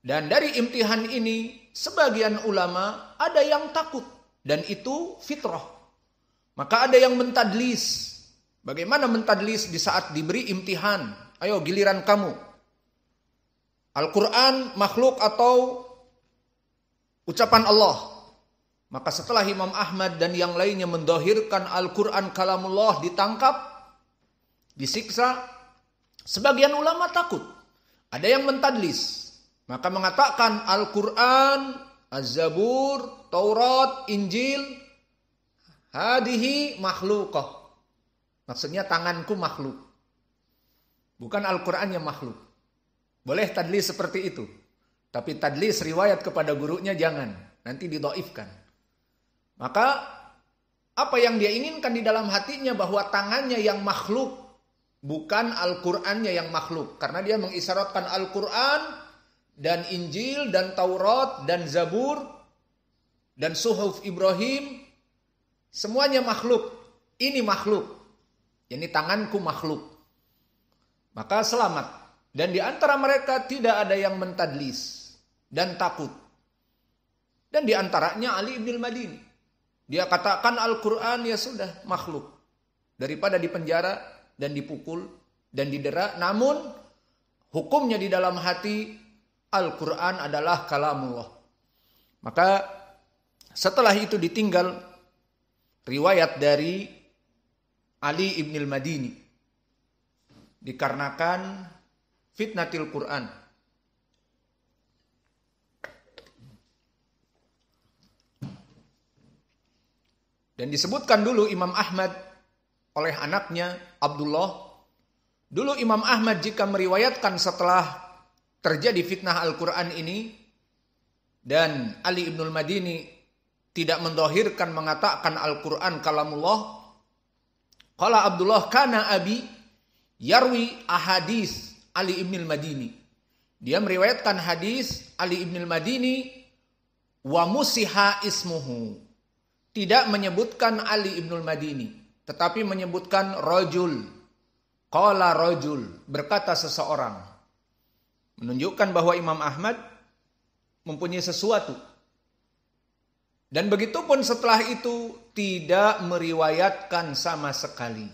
Dan dari imtihan ini sebagian ulama ada yang takut dan itu fitrah. Maka ada yang mentadlis. Bagaimana mentadlis di saat diberi imtihan? Ayo giliran kamu. Al-Quran makhluk atau ucapan Allah? Maka setelah Imam Ahmad dan yang lainnya mendahirkan Al-Quran kalamullah ditangkap, disiksa, sebagian ulama takut. Ada yang mentadlis. Maka mengatakan Al-Quran, Az-Zabur, Taurat, Injil, hadihi makhlukah. Maksudnya tanganku makhluk. Bukan Al-Quran yang makhluk. Boleh tadlis seperti itu. Tapi tadlis riwayat kepada gurunya jangan. Nanti didoifkan. Maka apa yang dia inginkan di dalam hatinya bahwa tangannya yang makhluk. Bukan Al-Qurannya yang makhluk. Karena dia mengisyaratkan Al-Quran dan Injil dan Taurat dan Zabur dan Suhuf Ibrahim. Semuanya makhluk. Ini makhluk. Ini tanganku makhluk. Maka selamat. Dan di antara mereka tidak ada yang mentadlis dan takut. Dan di antaranya Ali ibn al-Madini. Dia katakan Al-Quran ya sudah makhluk. Daripada dipenjara dan dipukul dan didera. Namun hukumnya di dalam hati Al-Quran adalah kalamullah. Maka setelah itu ditinggal riwayat dari Ali ibn al-Madini. Dikarenakan fitnatil Quran. Dan disebutkan dulu Imam Ahmad oleh anaknya Abdullah. Dulu Imam Ahmad jika meriwayatkan setelah terjadi fitnah Al-Quran ini, dan Ali ibn al-Madini tidak mendahirkan mengatakan Al-Quran kalamullah, qala Abdullah kana abi yarwi ahadis Ali ibn al-Madini. Dia meriwayatkan hadis Ali ibn al-Madini wa musiha ismuhu. Tidak menyebutkan Ali ibn al-Madini, tetapi menyebutkan rajul. Qala rajul, berkata seseorang. Menunjukkan bahwa Imam Ahmad mempunyai sesuatu. Dan begitupun setelah itu tidak meriwayatkan sama sekali.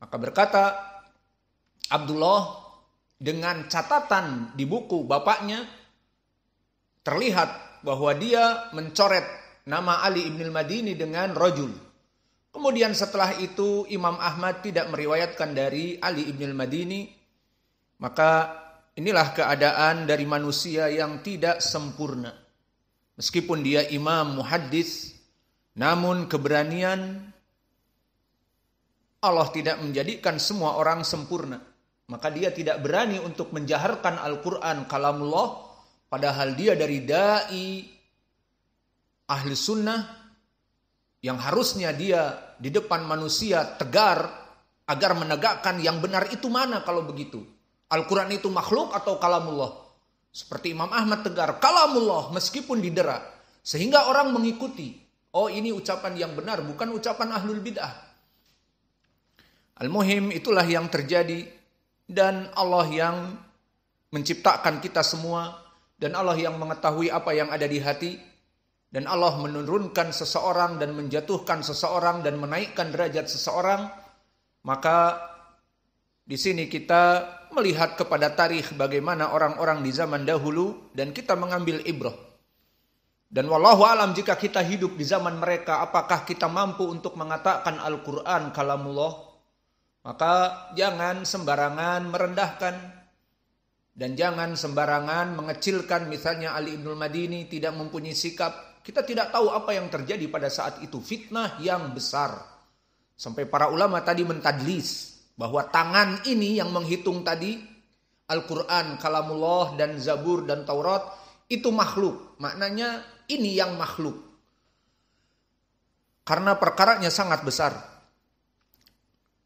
Maka berkata Abdullah dengan catatan di buku bapaknya terlihat bahwa dia mencoret nama Ali ibn al-Madini dengan rajul. Kemudian setelah itu Imam Ahmad tidak meriwayatkan dari Ali ibn al-Madini. Maka inilah keadaan dari manusia yang tidak sempurna. Meskipun dia imam muhaddis, namun keberanian Allah tidak menjadikan semua orang sempurna. Maka dia tidak berani untuk menjaharkan Al-Quran kalamullah. Padahal dia dari da'i ahli sunnah yang harusnya dia di depan manusia tegar agar menegakkan yang benar itu mana kalau begitu. Al-Quran itu makhluk atau kalamullah? Seperti Imam Ahmad tegar, kalamullah meskipun didera. Sehingga orang mengikuti. Oh ini ucapan yang benar, bukan ucapan ahlul bid'ah. Al-Muhim itulah yang terjadi. Dan Allah yang menciptakan kita semua. Dan Allah yang mengetahui apa yang ada di hati. Dan Allah menurunkan seseorang dan menjatuhkan seseorang dan menaikkan derajat seseorang. Maka di sini kita melihat kepada tarikh bagaimana orang-orang di zaman dahulu dan kita mengambil ibrah. Dan wallahu alam jika kita hidup di zaman mereka, apakah kita mampu untuk mengatakan Al-Quran kalamullah? Maka jangan sembarangan merendahkan dan jangan sembarangan mengecilkan. Misalnya Ali ibn al-Madini tidak mempunyai sikap. Kita tidak tahu apa yang terjadi pada saat itu. Fitnah yang besar. Sampai para ulama tadi mentadlis. Bahwa tangan ini yang menghitung tadi. Al-Quran, kalamullah, dan Zabur, dan Taurat. Itu makhluk. Maknanya ini yang makhluk. Karena perkaranya sangat besar.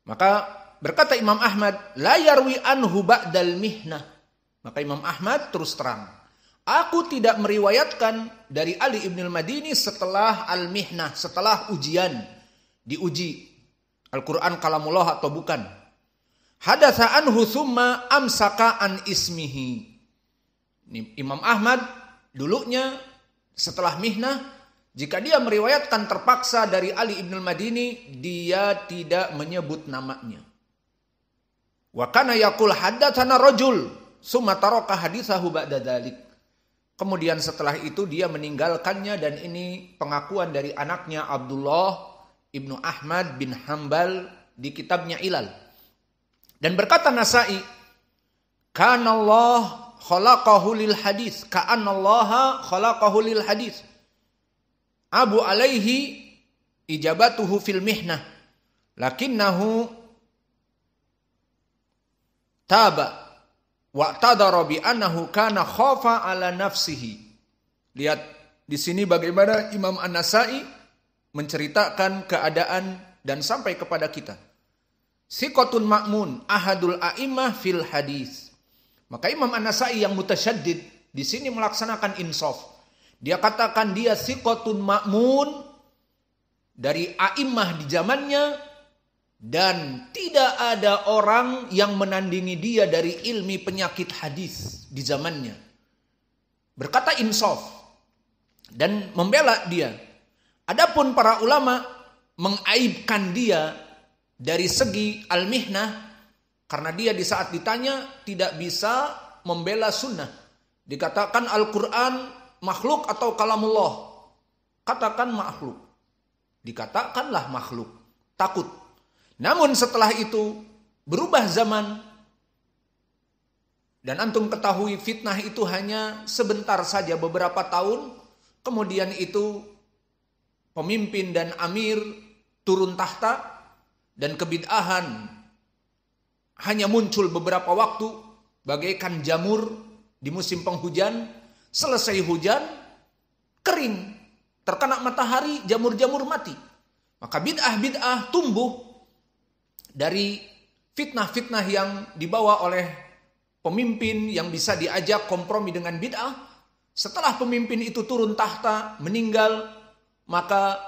Maka berkata Imam Ahmad. La yarwi anhu ba'dal mihnah. Maka Imam Ahmad terus terang. Aku tidak meriwayatkan dari Ali ibn al-Madini setelah al-mihnah, setelah ujian, diuji. Al-Quran kalamullah atau bukan. Hadatsa anhu thumma amsaka an ismihi. Imam Ahmad dulunya setelah mihnah, jika dia meriwayatkan terpaksa dari Ali ibn al-Madini, dia tidak menyebut namanya. Wa kana yaqul haddatsana rajul summa taraka haditsahu ba'da dzalik. Kemudian setelah itu dia meninggalkannya, dan ini pengakuan dari anaknya Abdullah ibnu Ahmad bin Hambal di kitabnya Ilal. Dan berkata Nasai, kana Allah khalaqahu lil hadis, ka'anna Allah khalaqahu lil hadis. Abu alaihi ijabatuhu fil mihnah, lakinnahu taba wa tadara bi annahu kana khafa ala nafsihi. Lihat di sini bagaimana Imam An-Nasai menceritakan keadaan dan sampai kepada kita. Siqatun ma'mun ahadul a'immah fil hadis. Maka Imam An-Nasai yang mutasyaddid di sini melaksanakan insaf. Dia katakan dia siqatun ma'mun dari a'immah di zamannya, dan tidak ada orang yang menandingi dia dari ilmi penyakit hadis di zamannya. Berkata insaf dan membela dia. Adapun para ulama mengaibkan dia dari segi al-mihnah, karena dia di saat ditanya tidak bisa membela sunnah. Dikatakan Al-Quran makhluk atau kalamullah. Katakan makhluk. Dikatakanlah makhluk. Takut. Namun setelah itu berubah zaman. Dan antum ketahui fitnah itu hanya sebentar saja, beberapa tahun. Kemudian itu pemimpin dan amir turun tahta, dan kebid'ahan hanya muncul beberapa waktu bagaikan jamur di musim penghujan. Selesai hujan, kering, terkena matahari, jamur-jamur mati. Maka bid'ah-bid'ah tumbuh dari fitnah-fitnah yang dibawa oleh pemimpin yang bisa diajak kompromi dengan bid'ah. Setelah pemimpin itu turun tahta, meninggal, maka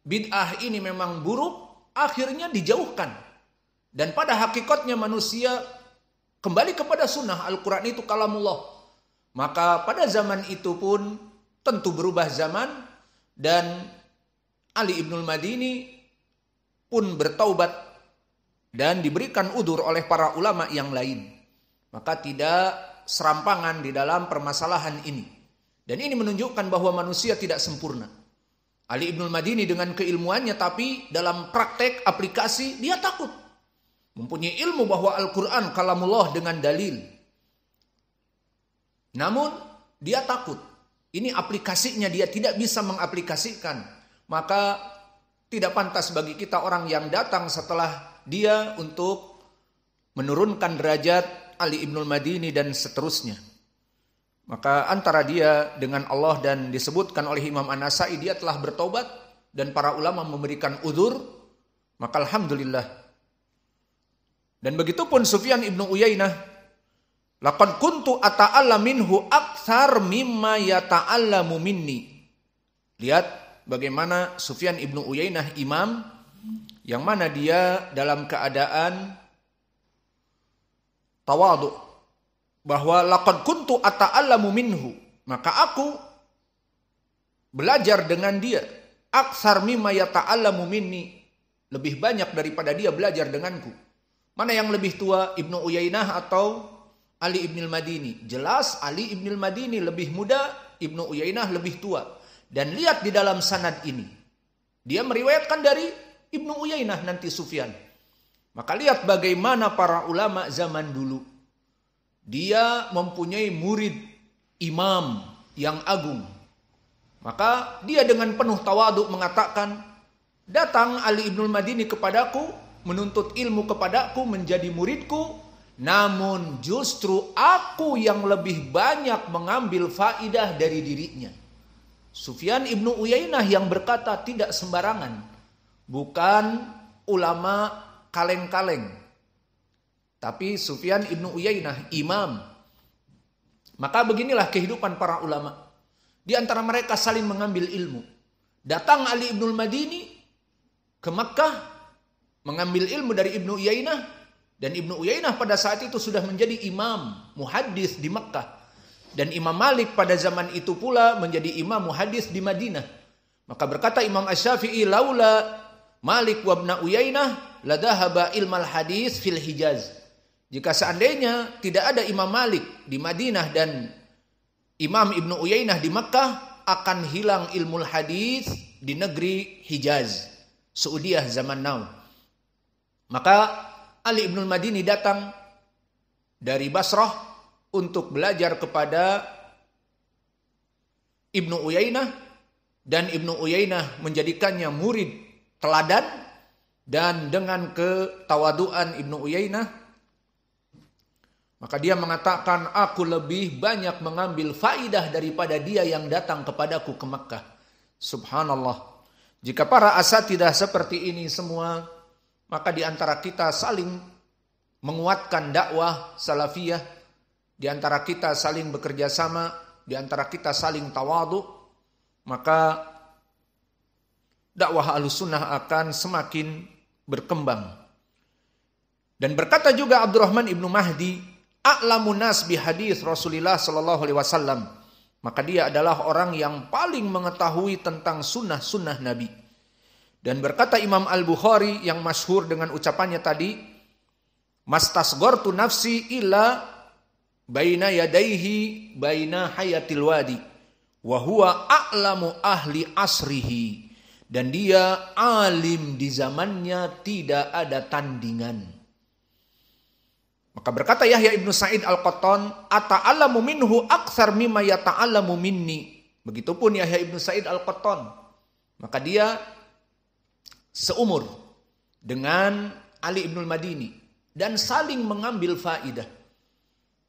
bid'ah ini memang buruk, akhirnya dijauhkan. Dan pada hakikatnya manusia kembali kepada sunnah. Al-Quran itu kalamullah. Maka pada zaman itu pun tentu berubah zaman, dan Ali ibn al-Madini pun bertaubat dan diberikan udzur oleh para ulama yang lain. Maka tidak serampangan di dalam permasalahan ini. Dan ini menunjukkan bahwa manusia tidak sempurna. Ali ibn al-Madini dengan keilmuannya, tapi dalam praktek aplikasi dia takut. Mempunyai ilmu bahwa Al-Quran kalamullah dengan dalil. Namun dia takut. Ini aplikasinya dia tidak bisa mengaplikasikan. Maka tidak pantas bagi kita orang yang datang setelah dia untuk menurunkan derajat Ali ibn al-Madini dan seterusnya. Maka antara dia dengan Allah, dan disebutkan oleh Imam An-Nasai dia telah bertobat dan para ulama memberikan udzur. Maka alhamdulillah. Dan begitu pun Sufyan ibnu Uyainah, laqad kuntu ata'allam minhu aktsar mimma yata'allamu minni. Lihat bagaimana Sufyan ibnu Uyainah imam yang mana dia dalam keadaan tawadhu, bahwa laqad kuntu ata'allamu minhu, maka aku belajar dengan dia, aktsar mimma yata'allamu minni, lebih banyak daripada dia belajar denganku. Mana yang lebih tua, Ibnu Uyainah atau Ali ibn al-Madini? Jelas Ali ibn al-Madini lebih muda, Ibnu Uyainah lebih tua. Dan lihat di dalam sanad ini, dia meriwayatkan dari Ibnu Uyainah nanti Sufyan. Maka lihat bagaimana para ulama zaman dulu. Dia mempunyai murid imam yang agung. Maka dia dengan penuh tawadhu mengatakan, datang Ali ibn al-Madini kepadaku, menuntut ilmu kepadaku, menjadi muridku, namun justru aku yang lebih banyak mengambil faidah dari dirinya. Sufyan ibnu Uyainah yang berkata tidak sembarangan, bukan ulama kaleng-kaleng, tapi Sufyan ibnu Uyainah imam. Maka beginilah kehidupan para ulama. Di antara mereka saling mengambil ilmu. Datang Ali ibn al-Madini ke Makkah, mengambil ilmu dari Ibnu Uyainah, dan Ibnu Uyainah pada saat itu sudah menjadi imam muhaddits di Makkah. Dan Imam Malik pada zaman itu pula menjadi imam hadis di Madinah. Maka berkata Imam Asy-Syafi'i, laula Malik wa Ibnu Uyainah la dhahaba ilmal hadis fil Hijaz. Jika seandainya tidak ada Imam Malik di Madinah dan Imam Ibnu Uyainah di Makkah, akan hilang ilmu hadis di negeri Hijaz, Saudiyah zaman now. Maka Ali Ibnul Madini datang dari Basrah untuk belajar kepada Ibnu Uyainah, dan Ibnu Uyainah menjadikannya murid teladan. Dan dengan ketawaduan Ibnu Uyainah, maka dia mengatakan, aku lebih banyak mengambil faidah daripada dia yang datang kepadaku ke Makkah. Subhanallah. Jika para asatidah seperti ini semua, maka di antara kita saling menguatkan dakwah salafiyah, di antara kita saling bekerja sama, di antara kita saling tawadhu, maka dakwah Ahlussunnah akan semakin berkembang. Dan berkata juga Abdurrahman Ibnu Mahdi, a'lamun nas bi hadis Rasulullah sallallahu alaihi wasallam. Maka dia adalah orang yang paling mengetahui tentang sunnah-sunnah Nabi. Dan berkata Imam Al-Bukhari yang masyhur dengan ucapannya tadi, mastasghartu nafsi illa baina yadaihi baina hayatil wadi wa huwa a'lamu ahli asrihi. Dan dia alim di zamannya, tidak ada tandingan. Maka berkata Yahya Ibnu Sa'id Al-Qattan, ata'allamu minhu aktsar mimma yata'allamu minni. Begitupun Yahya Ibnu Sa'id Al-Qattan, maka dia seumur dengan Ali Ibnul Madini dan saling mengambil faidah.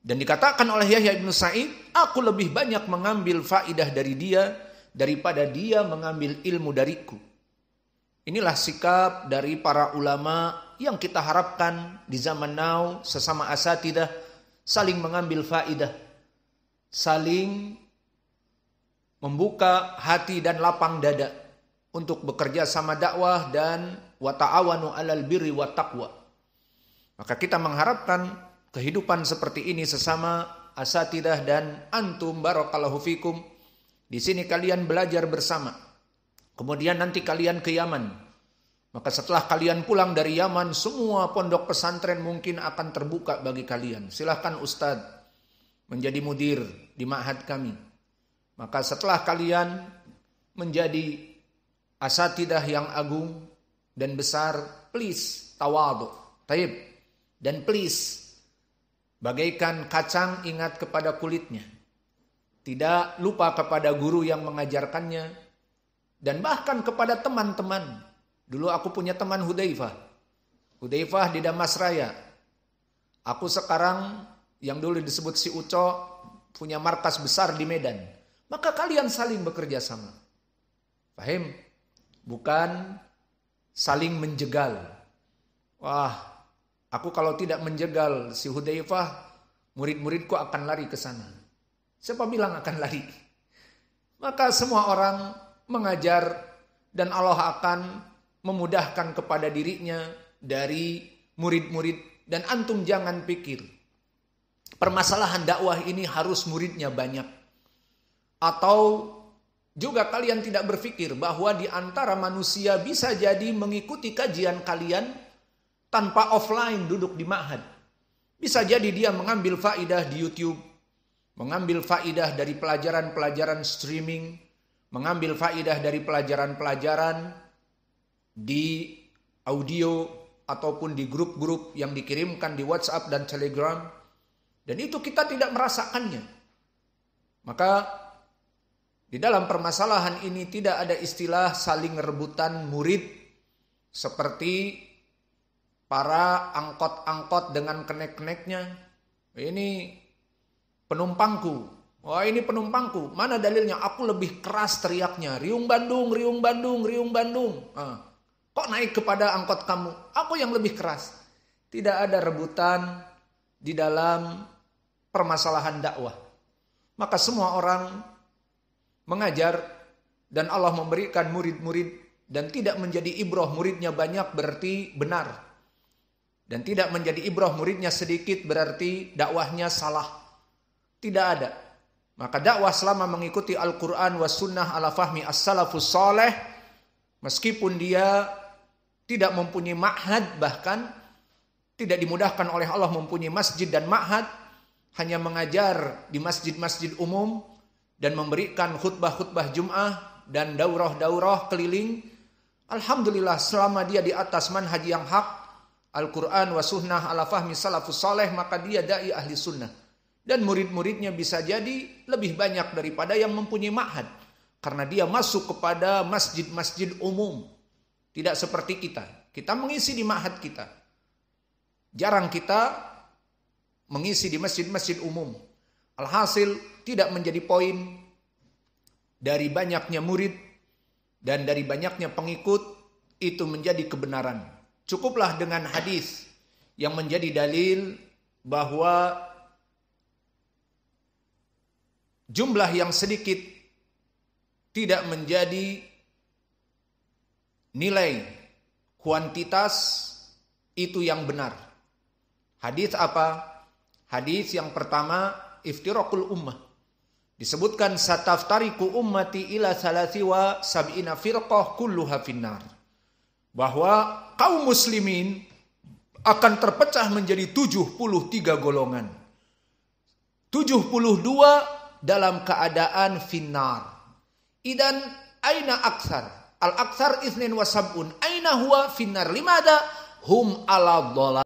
Dan dikatakan oleh Yahya Ibnu Sa'id, aku lebih banyak mengambil faidah dari dia daripada dia mengambil ilmu dariku. Inilah sikap dari para ulama yang kita harapkan di zaman now, sesama asatidah, saling mengambil faidah, saling membuka hati dan lapang dada untuk bekerja sama dakwah dan wa ta'awanu 'alal birri wat taqwa. Maka kita mengharapkan kehidupan seperti ini sesama asatidah dan antum barakallahu fikum. Di sini kalian belajar bersama. Kemudian nanti kalian ke Yaman. Maka setelah kalian pulang dari Yaman, semua pondok pesantren mungkin akan terbuka bagi kalian. Silahkan Ustadz menjadi mudir di ma'had kami. Maka setelah kalian menjadi asatidah yang agung dan besar, please tawadhu. Taib. Dan please, bagaikan kacang ingat kepada kulitnya. Tidak lupa kepada guru yang mengajarkannya. Dan bahkan kepada teman-teman. Dulu aku punya teman Hudzaifah. Hudzaifah di Damas Raya. Aku sekarang yang dulu disebut si Uco punya markas besar di Medan. Maka kalian saling bekerja sama. Paham? Bukan saling menjegal. Wah, aku kalau tidak menjegal si Hudzaifah, murid-muridku akan lari ke sana. Siapa bilang akan lari? Maka semua orang mengajar dan Allah akan memudahkan kepada dirinya dari murid-murid. Dan antum jangan pikir permasalahan dakwah ini harus muridnya banyak. Atau juga kalian tidak berpikir bahwa di antara manusia bisa jadi mengikuti kajian kalian tanpa offline duduk di ma'had. Bisa jadi dia mengambil faidah di YouTube, mengambil faidah dari pelajaran-pelajaran streaming, mengambil faidah dari pelajaran-pelajaran di audio ataupun di grup-grup yang dikirimkan di WhatsApp dan Telegram. Dan itu kita tidak merasakannya. Maka di dalam permasalahan ini tidak ada istilah saling rebutan murid seperti para angkot-angkot dengan kenek-keneknya. Ini penumpangku. Wah, ini penumpangku. Mana dalilnya? Aku lebih keras teriaknya. Riung Bandung, Riung Bandung, Riung Bandung. Kok naik kepada angkot kamu? Aku yang lebih keras. Tidak ada rebutan di dalam permasalahan dakwah. Maka semua orang mengajar dan Allah memberikan murid-murid, dan tidak menjadi ibrah muridnya banyak berarti benar. Dan tidak menjadi ibrah muridnya sedikit berarti dakwahnya salah. Tidak ada. Maka dakwah selama mengikuti Al-Quran was sunnah ala fahmi as-salafus saleh, meskipun dia tidak mempunyai ma'had, bahkan tidak dimudahkan oleh Allah mempunyai masjid dan ma'had, hanya mengajar di masjid-masjid umum dan memberikan khutbah-khutbah Jum'ah dan daurah-daurah keliling, alhamdulillah selama dia di atas manhaj yang hak, Al-Quran was sunnah ala fahmi salafus saleh, maka dia da'i ahli sunnah. Dan murid-muridnya bisa jadi lebih banyak daripada yang mempunyai ma'had. Karena dia masuk kepada masjid-masjid umum. Tidak seperti kita. Kita mengisi di ma'had kita. Jarang kita mengisi di masjid-masjid umum. Alhasil tidak menjadi poin dari banyaknya murid dan dari banyaknya pengikut itu menjadi kebenaran. Cukuplah dengan hadis yang menjadi dalil bahwa jumlah yang sedikit tidak menjadi nilai kuantitas itu yang benar. Hadis apa? Hadis yang pertama, iftiraqul ummah. Disebutkan sataftariku ummati ila salasi wa sab'ina firqah kulluha finnar. Bahwa kaum muslimin akan terpecah menjadi 73 golongan. 72 dalam keadaan finnar. Idan aina aksar? Al-aksar isnin wa sab'un. Aina huwa finnar? Limada hum ala dhalal.